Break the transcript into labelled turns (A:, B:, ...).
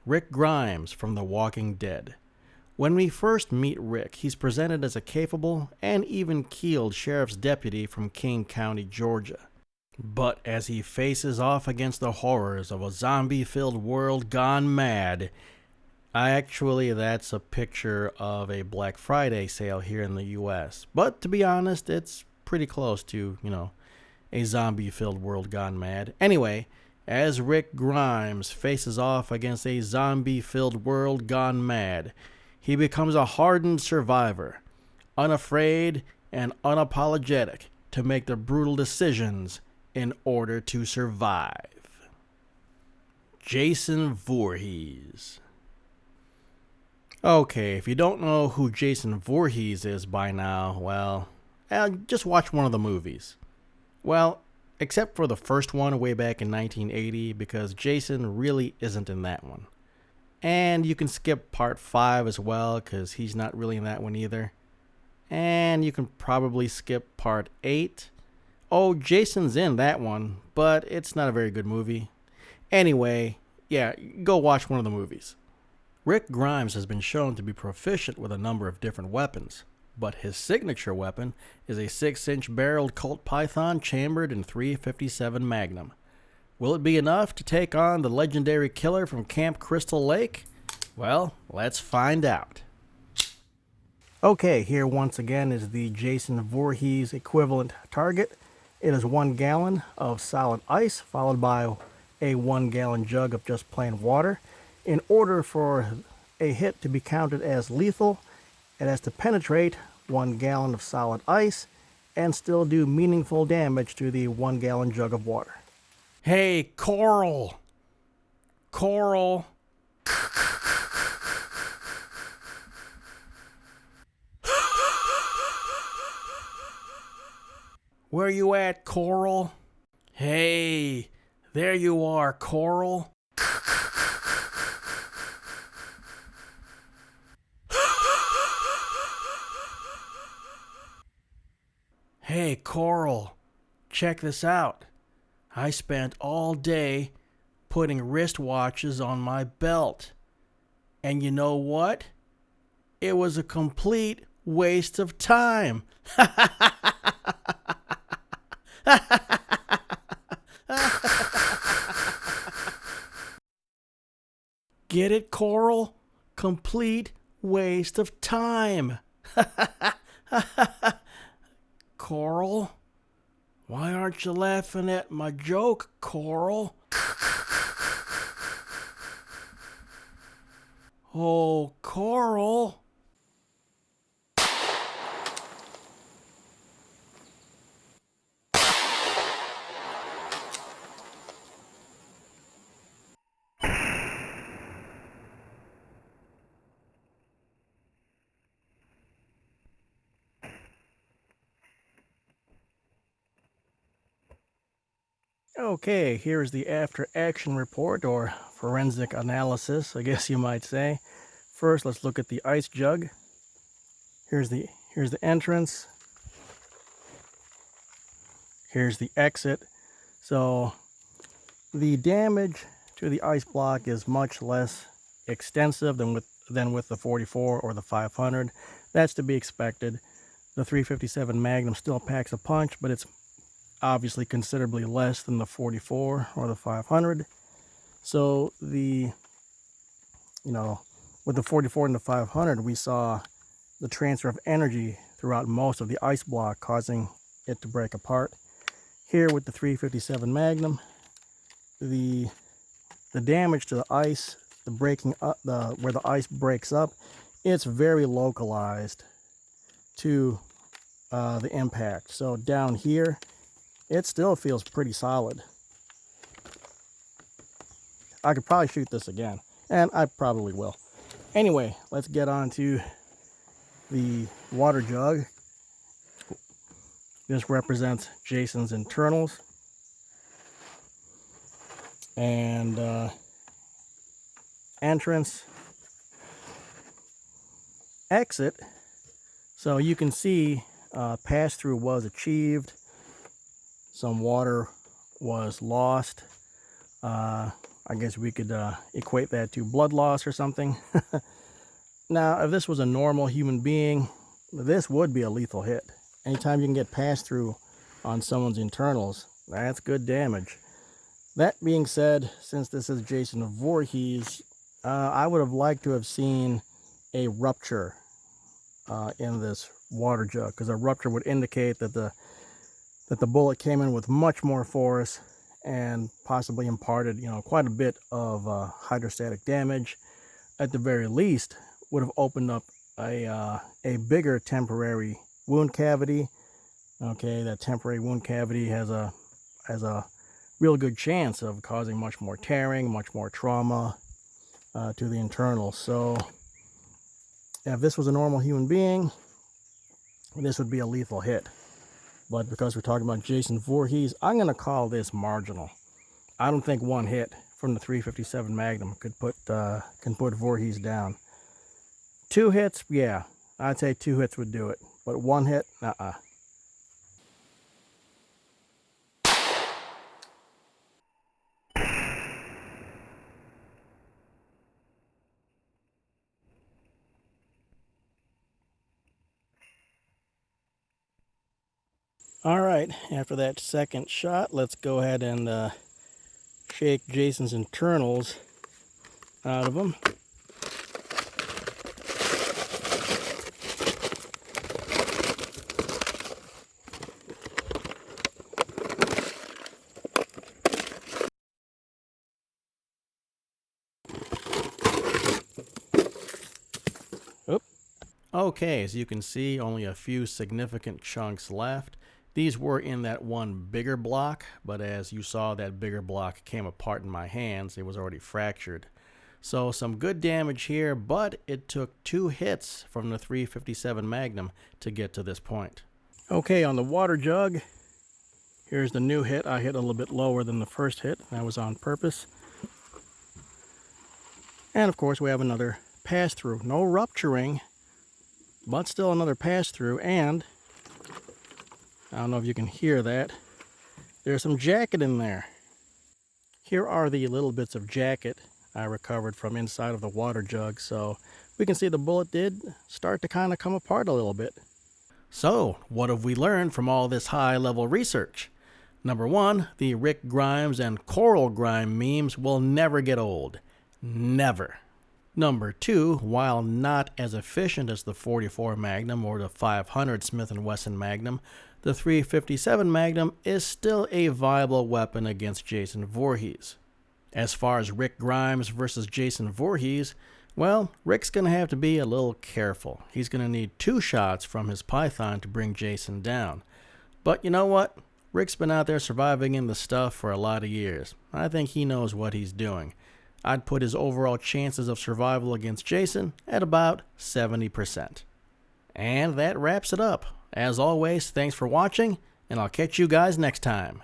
A: Rick Grimes from The Walking Dead. When we first meet Rick, he's presented as a capable and even-keeled sheriff's deputy from King County, Georgia. But as he faces off against the horrors of a zombie-filled world gone mad, that's a picture of a Black Friday sale here in the US. But to be honest, it's pretty close to, a zombie-filled world gone mad. Anyway, as Rick Grimes faces off against a zombie-filled world gone mad, he becomes a hardened survivor, unafraid and unapologetic to make the brutal decisions in order to survive. Jason Voorhees. Okay, if you don't know who Jason Voorhees is by now, well, just watch one of the movies. Well, except for the first one way back in 1980, because Jason really isn't in that one. And you can skip part 5 as well, because he's not really in that one either. And you can probably skip part 8. Oh, Jason's in that one, but it's not a very good movie. Anyway, yeah, go watch one of the movies. Rick Grimes has been shown to be proficient with a number of different weapons, but his signature weapon is a 6-inch barreled Colt Python chambered in .357 Magnum. Will it be enough to take on the legendary killer from Camp Crystal Lake? Well, let's find out. Okay, here once again is the Jason Voorhees equivalent target. It is 1 gallon of solid ice, followed by a 1 gallon jug of just plain water. In order for a hit to be counted as lethal, it has to penetrate 1 gallon of solid ice and still do meaningful damage to the 1 gallon jug of water. Hey, Coral! Coral! Where you at, Coral? Hey, there you are, Coral. Hey, Coral, check this out. I spent all day putting wristwatches on my belt. And you know what? It was a complete waste of time. Get it, Coral? Complete waste of time. Coral? Why aren't you laughing at my joke, Coral? Oh, Coral. Okay, here's the after-action report, or forensic analysis, I guess you might say. First, let's look at the ice jug. Here's the entrance. Here's the exit. So, the damage to the ice block is much less extensive than with the 44 or the 500. That's to be expected. The .357 Magnum still packs a punch, but it's obviously considerably less than the 44 or the 500. So with the 44 and the 500, we saw the transfer of energy throughout most of the ice block, causing it to break apart. Here with the .357 Magnum, the damage to the ice, the breaking up, where the ice breaks up, it's very localized to the impact. So down here, it still feels pretty solid. I could probably shoot this again, and I probably will. Anyway, let's get on to the water jug. This represents Jason's internals. And entrance, exit. So you can see pass-through was achieved. Some water was lost. I I guess we could equate that to blood loss or something. Now, if this was a normal human being, this would be a lethal hit. Anytime you can get pass through on someone's internals, that's good damage. That being said, since this is Jason Voorhees, I would have liked to have seen a rupture in this water jug, because a rupture would indicate that the bullet came in with much more force and possibly imparted, quite a bit of hydrostatic damage. At the very least, would have opened up a bigger temporary wound cavity. Okay, that temporary wound cavity has a real good chance of causing much more tearing, much more trauma to the internals. So if this was a normal human being, this would be a lethal hit. But because we're talking about Jason Voorhees, I'm going to call this marginal. I don't think one hit from the 357 Magnum can put Voorhees down. 2 hits, yeah, I'd say 2 hits would do it. But 1 hit, All right, after that second shot, let's go ahead and shake Jason's internals out of him. Oop. Okay, as you can see, only a few significant chunks left. These were in that one bigger block, but as you saw, that bigger block came apart in my hands. It was already fractured. So some good damage here, but it took 2 hits from the 357 Magnum to get to this point. Okay, on the water jug, here's the new hit. I hit a little bit lower than the first hit. That was on purpose. And of course, we have another pass-through. No rupturing, but still another pass-through. And I don't know if you can hear that. There's some jacket in there. Here are the little bits of jacket I recovered from inside of the water jug. So we can see the bullet did start to kind of come apart a little bit. So what have we learned from all this high-level research? Number 1, the Rick Grimes and Coral Grime memes will never get old. Never. Number 2, while not as efficient as the .44 Magnum or the .500 Smith & Wesson Magnum, the .357 Magnum is still a viable weapon against Jason Voorhees. As far as Rick Grimes versus Jason Voorhees, well, Rick's going to have to be a little careful. He's going to need 2 shots from his Python to bring Jason down. But you know what? Rick's been out there surviving in the stuff for a lot of years. I think he knows what he's doing. I'd put his overall chances of survival against Jason at about 70%. And that wraps it up. As always, thanks for watching, and I'll catch you guys next time.